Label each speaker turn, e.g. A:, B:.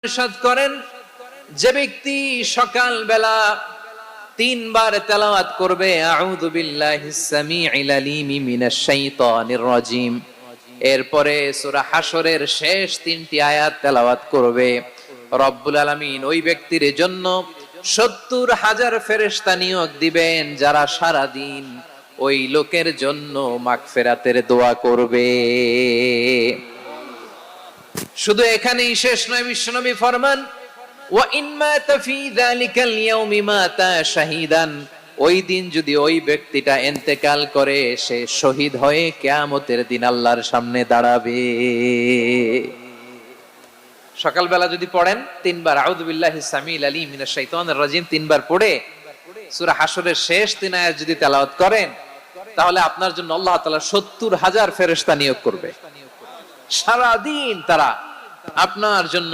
A: ইরশাদ করেন, যে ব্যক্তি সকাল বেলা 3 বার তেলাওয়াত করবে আউযু বিল্লাহিস সামিউল আলিম মিনাশ শাইতানির রাজিম, এরপরে সূরা হাশরের শেষ 3টি আয়াত তেলাওয়াত করবে, রব্বুল আলামিন ওই ব্যক্তির জন্য 70,000 ফেরেশতা নিয়োগ দিবেন যারা সারা দিন ওই লোকের জন্য মাগফিরাতের দোয়া করবে। শুধু এখানেই শেষ নয়, বিশ্বনবী ফরমান ওয়া ইন মাতা ফি যালিকাল ইয়াউমি মাতা শাহীদান, ওই দিন যদি ওই ব্যক্তিটা ইন্তেকাল করে সে শহীদ হয়ে কিয়ামতের দিন আল্লাহর সামনে দাঁড়াবে। সকালবেলা যদি পড়েন 3 বার আউযু বিল্লাহিস সামিউল আলিম মিনাশ শাইতানির রাজিম 3 বার পড়ে সূরা হাশরের শেষ 3 আয়াত যদি তেলাওয়াত করেন, তাহলে আপনার জন্য আল্লাহ তাআলা 70,000 ফেরেশতা নিয়োগ করবে। সারা দিন তারা আপনার জন্য